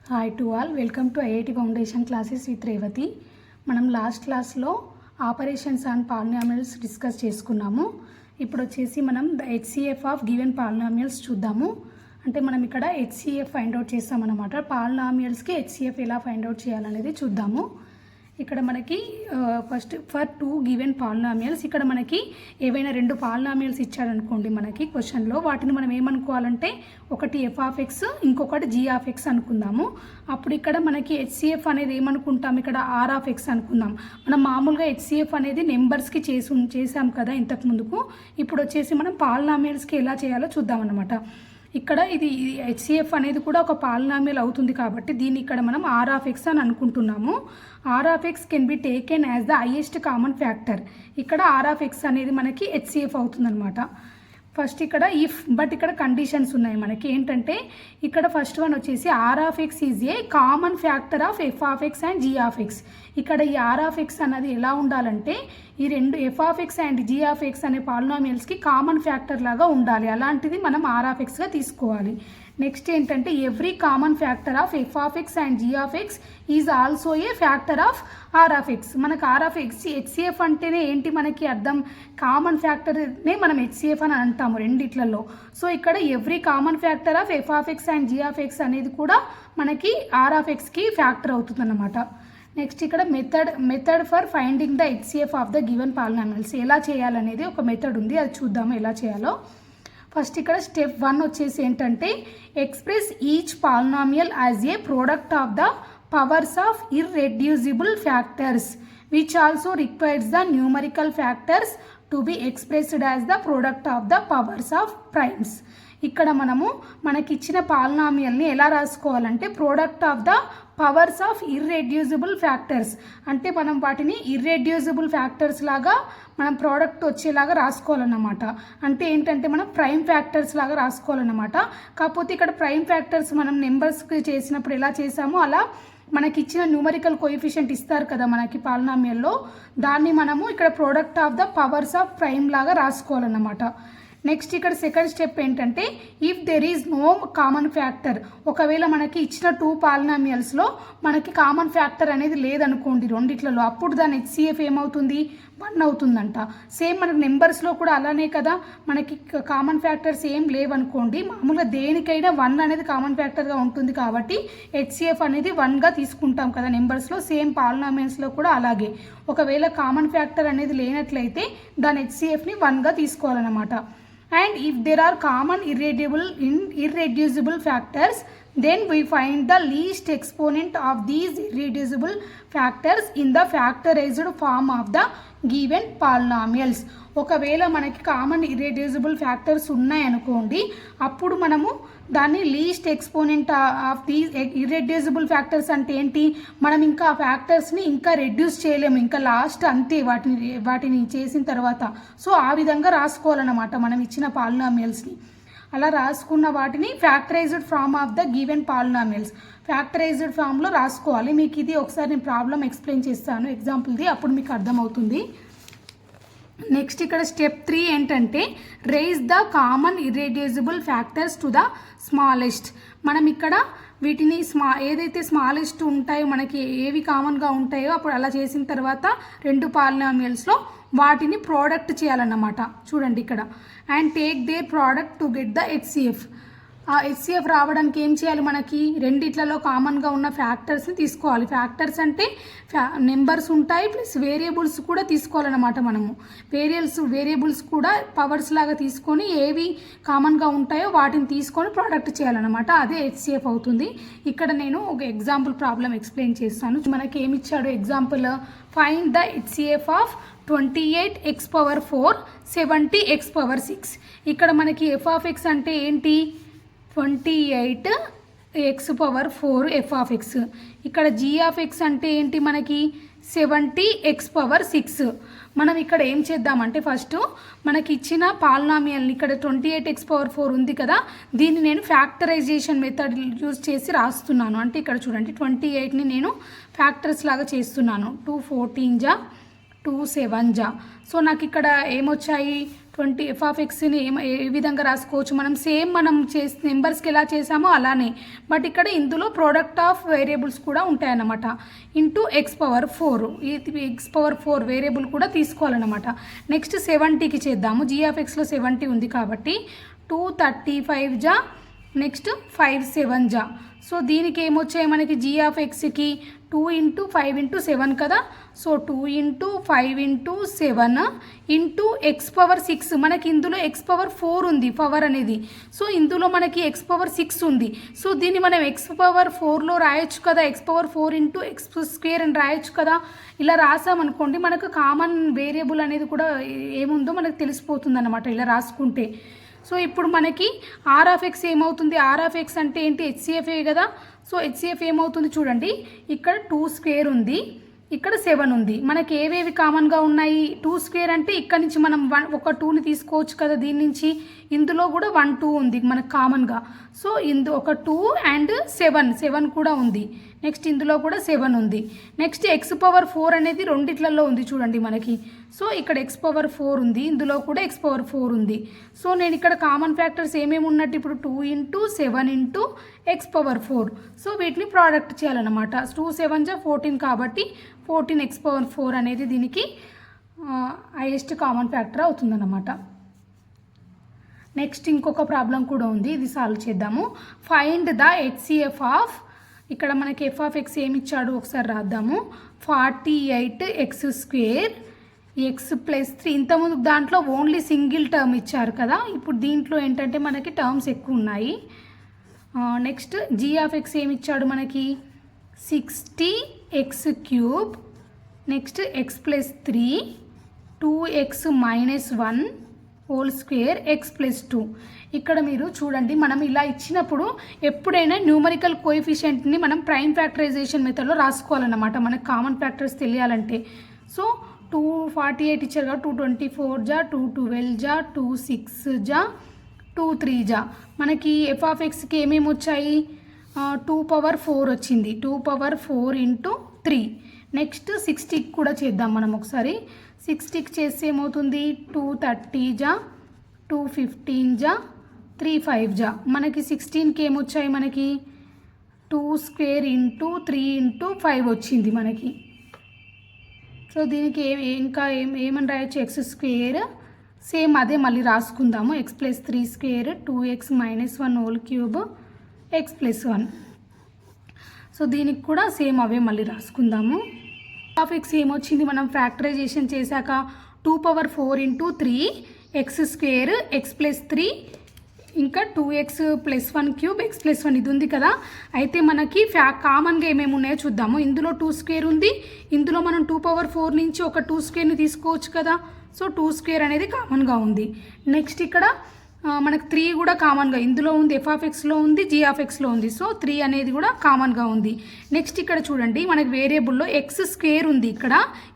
Hi to all, welcome to IIT foundation classes with Revathi. మనం last క్లాస్లో operations and polynomials discuss చేసుకున్నాము. ఇప్పుడు వచ్చేసి మనం the HCF of given polynomials చూద్దాము. అంటే మనం ఇక్కడ హెచ్సిఎఫ్ ఫైండ్ అవుట్ చేస్తామన్నమాట. పాలినామియల్స్కి హెచ్సిఎఫ్ ఎలా ఫైండ్ అవుట్ చేయాలనేది చూద్దాము. ఇక్కడ మనకి ఫస్ట్ ఫర్ 2 గివెన్ పాలినామియల్స్, ఇక్కడ మనకి ఏవైనా 2 పాలినామియల్స్ ఇచ్చారనుకోండి మనకి క్వశ్చన్లో, వాటిని మనం ఏమనుకోవాలంటే ఒకటి ఎఫ్ ఆఫ్ ఎక్స్, ఇంకొకటి జీ ఆఫ్ ఎక్స్ అనుకుందాము. అప్పుడు ఇక్కడ మనకి హెచ్సిఎఫ్ అనేది ఏమనుకుంటాం, ఇక్కడ ఆర్ ఆఫ్ ఎక్స్ అనుకుందాం. మనం మామూలుగా హెచ్సిఎఫ్ అనేది నెంబర్స్కి చేసాం కదా ఇంతకు ముందుకు. ఇప్పుడు వచ్చేసి మనం పాలినామియల్స్కి ఎలా చేయాలో చూద్దాం అన్నమాట. ఇక్కడ ఇది హెచ్సిఎఫ్ అనేది కూడా ఒక పాలినామియల్ అవుతుంది కాబట్టి దీన్ని ఇక్కడ మనం ఆర్ ఆఫ్ ఎక్స్ అని అనుకుంటున్నాము. R of x can be taken as the highest common factor. ఇక్కడ ఆర్ ఆఫ్ ఎక్స్ అనేది మనకి హెచ్సిఎఫ్ అవుతుందన్నమాట. ఫస్ట్ ఇక్కడ బట్ ఇక్కడ కండిషన్స్ ఉన్నాయి మనకి. ఏంటంటే ఇక్కడ ఫస్ట్ వన్ వచ్చేసి r of x is a common factor of f of x and g of x. ఇక్కడ ఈ ఆర్ ఆఫ్ ఎక్స్ అన్నది ఎలా ఉండాలంటే ఈ రెండు f of x and g of x అనే పాలినామియల్స్కి కామన్ ఫ్యాక్టర్ లాగా ఉండాలి. అలాంటిది మనం ఆర్ ఆఫ్ ఎక్స్గా తీసుకోవాలి. నెక్స్ట్ ఏంటంటే every common factor of f of x and g of x is also a factor of r of x. మనకు r of x HCF అంటేనే ఏంటి మనకి అర్థం, కామన్ ఫ్యాక్టర్నే మనం హెచ్సిఎఫ్ అని అంటాము రెండిట్లలో. సో ఇక్కడ every common factor of f of x and g of X అనేది కూడా మనకి ఆర్ ఆఫ్ ఎక్స్కి ఫ్యాక్టర్ అవుతుంది అన్నమాట. నెక్స్ట్ ఇక్కడ method for finding the HCF of the given polynomials ఎలా చేయాలనేది ఒక మెథడ్ ఉంది, అది చూద్దాము ఎలా చేయాలో. ఫస్ట్ ఇక్కడ స్టెప్ 1 వచ్చేసి ఏంటంటే express each polynomial as a product of the powers of irreducible factors which also requires the numerical factors to be expressed as the product of the powers of primes. ఇక్కడ మనకిచ్చిన పాలినామియల్ని ఎలా రాసుకోవాలంటే product of the powers of irreducible factors, అంటే మనం వాటిని irreducible factors లాగా మనం ప్రోడక్ట్ వచ్చేలాగా రాసుకోవాలన్నమాట. అంటే ఏంటంటే మనం ప్రైమ్ ఫ్యాక్టర్స్ లాగా రాసుకోవాలన్నమాట. కాకపోతే ఇక్కడ ప్రైమ్ ఫ్యాక్టర్స్ మనం నెంబర్స్కి చేసినప్పుడు ఎలా చేసామో అలా మనకి ఇచ్చిన న్యూమరికల్ కోఎఫిషియంట్ ఇస్తారు కదా మనకి పాలినామియల్లో, దాన్ని మనము ఇక్కడ product of the powers of prime లాగా రాసుకోవాలన్నమాట. నెక్స్ట్ ఇక్కడ సెకండ్ స్టెప్ ఏంటంటే if there is no common factor, ఒకవేళ మనకి ఇచ్చిన 2 పాలినామియల్స్లో మనకి కామన్ ఫ్యాక్టర్ అనేది లేదనుకోండి రెండిట్లలో, అప్పుడు దాని హెచ్సిఎఫ్ ఏమవుతుంది, 1 అవుతుందంట. సేమ్ మనకి నెంబర్స్లో కూడా అలానే కదా, మనకి కామన్ ఫ్యాక్టర్స్ ఏం లేవనుకోండి, మామూలుగా దేనికైనా 1 అనేది కామన్ ఫ్యాక్టర్గా ఉంటుంది కాబట్టి హెచ్సిఎఫ్ అనేది 1గా తీసుకుంటాం కదా నెంబర్స్లో. సేమ్ పాలినామియల్స్లో కూడా అలాగే, ఒకవేళ కామన్ ఫ్యాక్టర్ అనేది లేనట్లయితే దాని హెచ్సిఎఫ్ని 1గా తీసుకోవాలన్నమాట. And if there are common irreducible factors, then we find the least exponent of these irreducible factors in the factorized form of the given polynomials. ఒకవేళ మనకి కామన్ ఇర్రెడ్యూసిబుల్ ఫ్యాక్టర్స్ ఉన్నాయనుకోండి, అప్పుడు మనము దాన్ని least exponent of these irreducible factors అంటే ఏంటి, మనం ఇంకా ఆ ఫ్యాక్టర్స్ని ఇంకా రెడ్యూస్ చేయలేము, ఇంకా లాస్ట్ అంతే వాటిని చేసిన తర్వాత. సో ఆ విధంగా రాసుకోవాలన్నమాట మనం ఇచ్చిన పాలినామియల్స్ని. అలా రాసుకున్న వాటిని factorized form of the given polynomials, factorized ఫామ్లో రాసుకోవాలి. మీకు ఇది ఒకసారి నేను ప్రాబ్లం ఎక్స్ప్లెయిన్ చేస్తాను ఎగ్జాంపుల్ది, అప్పుడు మీకు అర్థమవుతుంది. నెక్స్ట్ ఇక్కడ స్టెప్ 3 ఏంటంటే raise the common irreducible factors to the smallest. మనం ఇక్కడ వీటిని ఏదైతే స్మాలెస్ట్ ఉంటాయో మనకి ఏవి కామన్గా ఉంటాయో అప్పుడు అలా చేసిన తర్వాత 2 పాలినామియల్స్లో వాటిని ప్రోడక్ట్ చేయాలన్నమాట. చూడండి ఇక్కడ and take their product to get the HCF. ఆ హెచ్సిఎఫ్ రావడానికి ఏం చేయాలి, మనకి రెండిట్లలో కామన్గా ఉన్న ఫ్యాక్టర్స్ని తీసుకోవాలి. ఫ్యాక్టర్స్ అంటే నెంబర్స్ ఉంటాయి ప్లస్ వేరియబుల్స్ కూడా తీసుకోవాలన్నమాట. మనము వేరియబుల్స్ కూడా పవర్స్ లాగా తీసుకొని ఏవి కామన్గా ఉంటాయో వాటిని తీసుకొని ప్రోడక్ట్ చేయాలన్నమాట. అదే హెచ్సిఎఫ్ అవుతుంది. ఇక్కడ నేను ఒక ఎగ్జాంపుల్ ప్రాబ్లం ఎక్స్ప్లెయిన్ చేస్తాను. మనకి ఏమి ఇచ్చాడు example, find the HCF of 28x⁴ 70x�6. ఇక్కడ మనకి ఎఫ్ ఆఫ్ ఎక్స్ అంటే ఏంటి, 28x⁴ ఎఫ్ ఆఫ్ ఎక్స్. ఇక్కడ జీ ఆఫ్ ఎక్స్ అంటే ఏంటి మనకి 70x�6. మనం ఇక్కడ ఏం చేద్దామంటే ఫస్ట్ మనకి ఇచ్చిన పాలినామియల్ని ఇక్కడ 28x⁴ ఉంది కదా, దీన్ని నేను ఫ్యాక్టరైజేషన్ మెథడ్ యూజ్ చేసి రాస్తున్నాను. అంటే ఇక్కడ చూడండి 28ని నేను ఫ్యాక్టర్స్ లాగా చేస్తున్నాను. 2 14 జా 2 7 జా. సో నాకు ఇక్కడ ఏమొచ్చాయి ఎఫ్ ఆఫ్ ఎక్స్ని ఏ విధంగా రాసుకోవచ్చు మనం సేమ్ మనం చేసి నెంబర్స్కి ఎలా చేసామో అలానే, బట్ ఇక్కడ ఇందులో ప్రోడక్ట్ ఆఫ్ వేరియబుల్స్ కూడా ఉంటాయన్నమాట. ఇంటూ ఎక్స్ పవర్ 4, ఈ ఎక్స్ పవర్ 4 వేరియబుల్ కూడా తీసుకోవాలన్నమాట. నెక్స్ట్ 70కి చేద్దాము. జీ ఆఫ్ ఎక్స్లో 70 ఉంది కాబట్టి 235 జా, నెక్స్ట్ 5 7 జా. సో దీనికి ఏమొచ్చాయి మనకి జీ ఆఫ్ ఎక్స్కి 2 × 5 × 7 కదా. So 2 × 5 × 7 into X power 6. మనకి ఇందులో ఎక్స్ పవర్ 4 ఉంది పవర్ అనేది, సో ఇందులో మనకి ఎక్స్ పవర్ 6 ఉంది. సో దీన్ని మనం ఎక్స్ పవర్ 4లో రాయొచ్చు కదా, ఎక్స్ పవర్ 4 × x² అని రాయొచ్చు కదా. ఇలా రాసామనుకోండి మనకు కామన్ వేరియబుల్ అనేది కూడా ఏముందో మనకు తెలిసిపోతుంది అన్నమాట ఇలా రాసుకుంటే. సో ఇప్పుడు మనకి ఆర్ ఆఫ్ ఎక్స్ ఏమవుతుంది, ఆర్ ఆఫ్ ఎక్స్ అంటే ఏంటి, హెచ్సిఎఫ్ఏ కదా. సో హెచ్సిఎఫ్ ఏమవుతుంది చూడండి, ఇక్కడ 2² ఉంది, ఇక్కడ 7 ఉంది. మనకి ఏవేవి కామన్గా ఉన్నాయి, 2² అంటే ఇక్కడ నుంచి మనం ఒక 2ని తీసుకోవచ్చు కదా దీని నుంచి. ఇందులో కూడా 1 2 ఉంది మనకు కామన్గా. సో ఒక 2 అండ్ 7 కూడా ఉంది. నెక్స్ట్ ఇందులో కూడా 7 ఉంది. నెక్స్ట్ ఎక్స్ పవర్ 4 అనేది రెండిట్లలో ఉంది చూడండి మనకి. సో ఇక్కడ ఎక్స్ పవర్ 4 ఉంది, ఇందులో కూడా ఎక్స్ పవర్ 4 ఉంది. సో నేను ఇక్కడ కామన్ ఫ్యాక్టర్స్ ఏమేమి ఉన్నట్టు ఇప్పుడు 2 × 7 × ఎక్స్ పవర్ 4. సో వీటిని ప్రోడక్ట్ చేయాలన్నమాట. 2 7 జా 14 కాబట్టి 14 ఎక్స్ పవర్ 4 అనేది దీనికి హైయెస్ట్ కామన్ ఫ్యాక్టర్ అవుతుందన్నమాట. నెక్స్ట్ ఇంకొక ప్రాబ్లం కూడా ఉంది, ఇది సాల్వ్ చేద్దాము. ఫైండ్ ద హెచ్సిఎఫ్ ఆఫ్, ఇక్కడ మనకి ఎఫ్ ఆఫ్ ఎక్స్ ఏమి ఇచ్చాడు ఒకసారి రాద్దాము. 48x² X plus 3. ఇంతకుముందు దాంట్లో ఓన్లీ సింగిల్ టర్మ్ ఇచ్చారు కదా, ఇప్పుడు దీంట్లో ఏంటంటే మనకి టర్మ్స్ ఎక్కువ ఉన్నాయి. నెక్స్ట్ జీ ఆఫ్ ఎక్స్ ఏమి ఇచ్చాడు మనకి 60x³ next x plus 3 2x - 1 whole square X plus 2. ఇక్కడ మీరు చూడండి, మనం ఇలా ఇచ్చినప్పుడు ఎప్పుడైనా న్యూమరికల్ కోఎఫిషియెంట్ని మనం ప్రైమ్ ఫ్యాక్టరైజేషన్ మెథడ్లో రాసుకోవాలన్నమాట మనకు కామన్ ఫ్యాక్టర్స్ తెలియాలంటే. సో 248 ఇచ్చారు కదా, 224 జా, 212 జా, 26 జా, 23 జా. మనకి ఎఫ్ ఆఫ్ ఎక్స్కి ఏమేమి వచ్చాయి, 2 పవర్ 4 వచ్చింది, 2 పవర్ 4 × 3. నెక్స్ట్ 60కి కూడా చేద్దాం మనం ఒకసారి. 60కి చేస్తే ఏమవుతుంది, 230 జా, 215 జా, 35 జా. మనకి 16కి ఏమొచ్చాయి, మనకి 2² × 3 × 5 వచ్చింది మనకి. సో దీనికి ఇంకా ఏమని రాయొచ్చు, x² సేమ్ అదే మళ్ళీ రాసుకుందాము. X plus 3² 2x - 1 whole cube x plus 1. So దీనికి కూడా సేమ్ అవే మళ్ళీ రాసుకుందాము. ఆఫ్ ఎక్స్ ఏమొచ్చింది, మనం ఫ్యాక్టరైజేషన్ చేశాక 2 పవర్ 4 × 3 x² ఎక్స్ ప్లస్ 3 ఇంకా 2x + 1 క్యూబ్ ఎక్స్ ప్లస్ 1 ఇది ఉంది కదా. అయితే మనకి కామన్గా ఏమేమి ఉన్నాయో చూద్దాము. ఇందులో 2² ఉంది, ఇందులో మనం 2 పవర్ 4 నుంచి ఒక 2² తీసుకోవచ్చు కదా. సో 2² అనేది కామన్గా ఉంది. నెక్స్ట్ ఇక్కడ మనకు 3 కూడా కామన్గా ఇందులో ఉంది, ఎఫ్ ఆఫ్ ఎక్స్లో ఉంది, జీ ఆఫ్ ఎక్స్లో ఉంది. సో 3 అనేది కూడా కామన్గా ఉంది. నెక్స్ట్ ఇక్కడ చూడండి, మనకి వేరియబుల్లో x² ఉంది, ఇక్కడ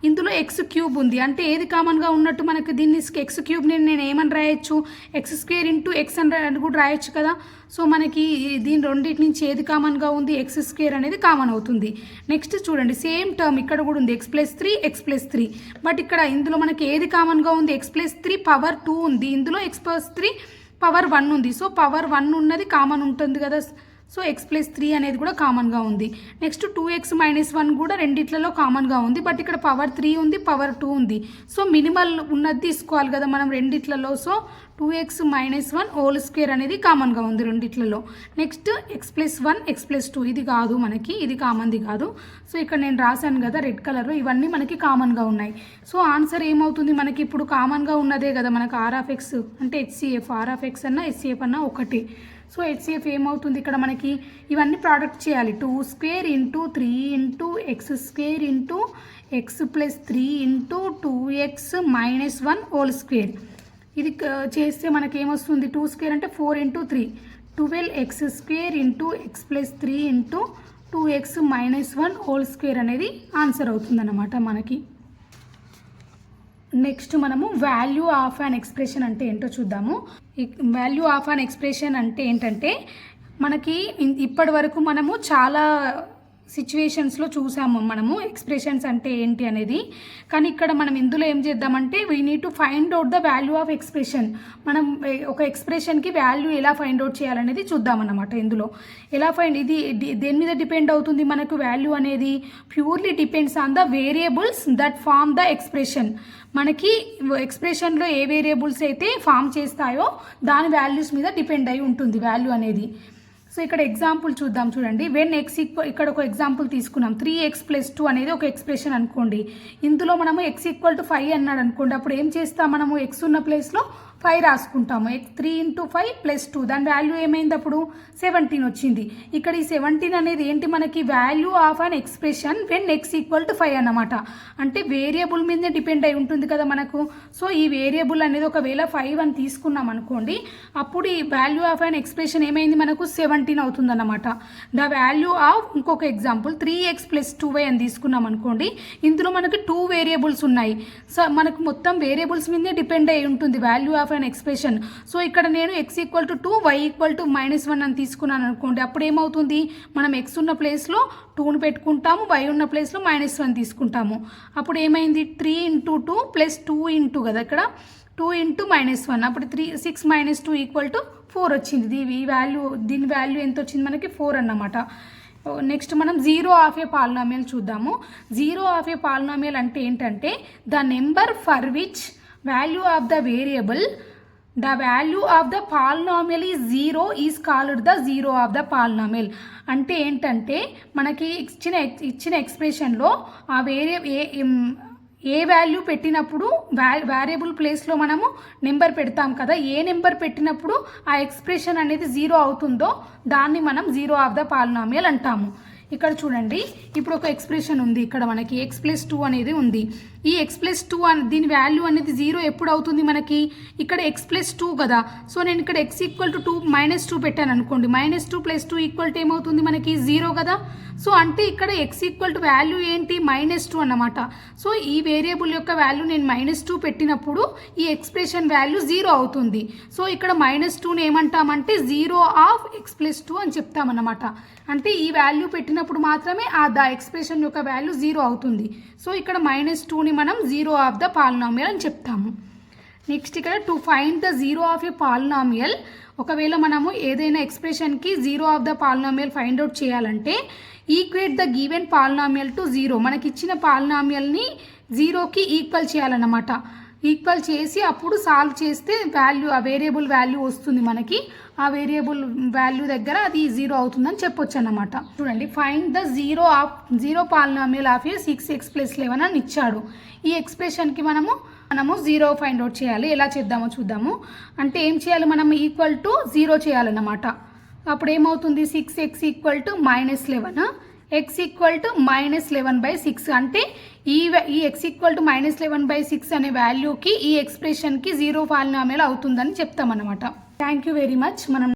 ఇందులో x³ ఉంది. అంటే ఏది కామన్గా ఉన్నట్టు మనకి దీన్ని x³ నేను ఏమని రాయొచ్చు, x² × x అని కూడా రాయొచ్చు కదా. సో మనకి దీని రెండింటి నుంచి ఏది కామన్గా ఉంది, x² అనేది కామన్ అవుతుంది. నెక్స్ట్ చూడండి, సేమ్ టర్మ్ ఇక్కడ కూడా ఉంది, X plus 3 X plus 3. But ఇక్కడ ఇందులో మనకి ఏది కామన్గా ఉంది, x ప్లస్ 3 పవర్ 2 ఉంది, ఇందులో ఎక్స్ ప్లస్ 3 పవర్ 1 ఉంది. సో పవర్ 1 ఉన్నది కామన్ ఉంటుంది కదా. సో ఎక్స్ ప్లస్ 3 అనేది కూడా కామన్గా ఉంది. నెక్స్ట్ 2x - 1 కూడా రెండిట్లలో కామన్గా ఉంది, బట్ ఇక్కడ పవర్ 3 ఉంది, పవర్ 2 ఉంది. సో మినిమల్ ఉన్నది తీసుకోవాలి కదా మనం రెండిట్లలో. సో 2x - 1 హోల్ స్క్వేర్ అనేది కామన్గా ఉంది రెండిట్లలో. Next x plus 1 x plus 2 ఇది కాదు మనకి, ఇది కామన్ది కాదు. సో ఇక్కడ నేను రాశాను కదా రెడ్ కలర్, ఇవన్నీ మనకి కామన్గా ఉన్నాయి. సో ఆన్సర్ ఏమవుతుంది మనకి, ఇప్పుడు కామన్గా ఉన్నదే కదా మనకు ఆర్ ఆఫ్ ఎక్స్ అంటే హెచ్సిఎఫ్, ఆర్ ఆఫ్ ఎక్స్ అన్నా హెచ్సిఎఫ్ అన్నా ఒకటి. సో హెచ్సిఎఫ్ ఏమవుతుంది ఇక్కడ మనకి, ఇవన్నీ ప్రోడక్ట్ చేయాలి. 2² × 3 × x² × X plus 3 × 2x - 1 whole square. ఇది చేస్తే మనకి ఏమొస్తుంది, 2² అంటే 4 × 3 12x² × X plus 3 × 2x - 1 whole square అనేది ఆన్సర్ అవుతుందన్నమాట మనకి. నెక్స్ట్ మనము వాల్యూ ఆఫ్ అన్ ఎక్స్ప్రెషన్ అంటే ఏంటో చూద్దాము. వాల్యూ ఆఫ్ అన్ ఎక్స్ప్రెషన్ అంటే ఏంటంటే, మనకి ఇప్పటి వరకు మనము చాలా సిచ్యువేషన్స్లో చూసాము మనము ఎక్స్ప్రెషన్స్ అంటే ఏంటి అనేది. కానీ ఇక్కడ మనం ఇందులో ఏం చేద్దామంటే we need to find out the value of expression. మనం ఒక ఎక్స్ప్రెషన్కి వాల్యూ ఎలా ఫైండ్ అవుట్ చేయాలనేది చూద్దామన్నమాట. ఇందులో ఎలా ఇది దేని మీద డిపెండ్ అవుతుంది మనకు వాల్యూ అనేది? Purely depends on the variables that form the expression. మనకి ఎక్స్ప్రెషన్లో ఏ వేరియబుల్స్ అయితే ఫామ్ చేస్తాయో దాని వాల్యూస్ మీద డిపెండ్ అయి ఉంటుంది వాల్యూ అనేది. సో ఇక్కడ ఎగ్జాంపుల్ చూద్దాం చూడండి. వెన్ ఎక్స్ ఇక్కడ ఒక ఎగ్జాంపుల్ తీసుకున్నాం. 3x+2 అనేది ఒక ఎక్స్ప్రెషన్ అనుకోండి. ఇందులో మనము x=5 అన్నాడు అనుకోండి. అప్పుడు ఏం చేస్తాం మనము? x ఉన్న ప్లేస్లో 5 రాసుకుంటాము. 3 × 5 + 2 దాని వాల్యూ ఏమైంది? అప్పుడు 17 వచ్చింది. ఇక్కడ ఈ 17 అనేది ఏంటి మనకి? Value of an expression when x=5 అన్నమాట. అంటే వేరియబుల్ మీదనే డిపెండ్ అయి ఉంటుంది కదా మనకు. సో ఈ వేరియబుల్ అనేది ఒకవేళ 5 అని తీసుకున్నాం అనుకోండి, అప్పుడు ఈ వాల్యూ ఆఫ్ అన్ ఎక్స్ప్రెషన్ ఏమైంది మనకు? 17 అవుతుంది అన్నమాట. ద వాల్యూ ఆఫ్ ఇంకొక ఎగ్జాంపుల్ 3x+2y అని తీసుకున్నాం అనుకోండి. ఇందులో మనకు 2 వేరియబుల్స్ ఉన్నాయి. సో మనకు మొత్తం వేరియబుల్స్ మీదనే డిపెండ్ అయి ఉంటుంది value of an expression. So ఇక్కడ నేను x=2 y=-1 అని తీసుకున్నాను అనుకోండి. అప్పుడు ఏమవుతుంది? మనం x ఉన్న ప్లేస్లో 2ని పెట్టుకుంటాము, y ఉన్న ప్లేస్లో -1 తీసుకుంటాము. అప్పుడు ఏమైంది? 3 × 2 + 2 × కదా ఇక్కడ 2 × -1. అప్పుడు 6 - 2 = 4 వచ్చింది. దీని వాల్యూ ఎంత వచ్చింది మనకి? 4 అన్నమాట. నెక్స్ట్ మనం జీరో ఆఫ్ ఏ పాలినామియల్ చూద్దాము. జీరో ఆఫ్ ఏ పాలినామియల్ అంటే ఏంటంటే the number for which value of the variable the value of the polynomial is 0 is called the zero of the polynomial. అంటే ఏంటంటే మనకి ఇచ్చిన ఎక్స్ప్రెషన్లో ఆ ఏ వాల్యూ పెట్టినప్పుడు వేరియబుల్ ప్లేస్లో మనము నెంబర్ పెడతాం కదా. ఏ నెంబర్ పెట్టినప్పుడు ఆ ఎక్స్ప్రెషన్ అనేది 0 అవుతుందో దాన్ని మనం జీరో ఆఫ్ ద పాలినామియల్ అంటాము. ఇక్కడ చూడండి, ఇప్పుడు ఒక ఎక్స్ప్రెషన్ ఉంది. ఇక్కడ మనకి x+2 అనేది ఉంది. ఈ x+2 దీని వాల్యూ అనేది 0 ఎప్పుడు అవుతుంది మనకి? ఇక్కడ x+2 కదా. సో నేను ఇక్కడ x=2 -2 పెట్టాను అనుకోండి. -2 + 2 ఏమవుతుంది మనకి? 0 కదా. సో అంటే ఇక్కడ x వాల్యూ ఏంటి? -2 అన్నమాట. సో ఈ వేరియబుల్ యొక్క వాల్యూ నేను -2 పెట్టినప్పుడు ఈ ఎక్స్ప్రెషన్ వాల్యూ 0 అవుతుంది. సో ఇక్కడ -2ని ఏమంటామంటే జీరో ఆఫ్ x+2 అని చెప్తామన్నమాట. అంటే ఈ వాల్యూ పెట్టినప్పుడు మాత్రమే ద ఎక్స్ప్రెషన్ యొక్క వాల్యూ 0 అవుతుంది. సో ఇక్కడ -2ని మనం జీరో ఆఫ్ ద పాలినామియల్ అని చెప్తాము. నెక్స్ట్ ఇక్కడ to find the zero of a polynomial. ఒకవేళ మనము ఏదైనా ఎక్స్ప్రెషన్కి zero of the polynomial find out చేయాలంటే equate the given polynomial to 0. మనకి ఇచ్చిన పాలినామియల్ని 0కి ఈక్వల్ చేయాలన్నమాట. ఈక్వల్ చేసి అప్పుడు సాల్వ్ చేస్తే ఆ వేరియబుల్ వాల్యూ వస్తుంది మనకి. ఆ వేరియబుల్ వాల్యూ దగ్గర అది 0 అవుతుందని చెప్పొచ్చు అన్నమాట. చూడండి, find the zero polynomial of A 6x+11 అని ఇచ్చాడు. ఈ ఎక్స్ప్రెషన్కి మనము 0 ఫైండ్ అవుట్ చేయాలి. ఎలా చేద్దామో చూద్దాము. అంటే ఏం చేయాలి? మనం =0 చేయాలన్నమాట. అప్పుడు ఏమవుతుంది? 6x -11 x -11/6. అంటే ఈ x -11/6 అనే వాల్యూకి ఈ ఎక్స్ప్రెషన్కి 0 పాలినామియల్ అవుతుందని చెప్తామన్నమాట. Thank you very much. మనం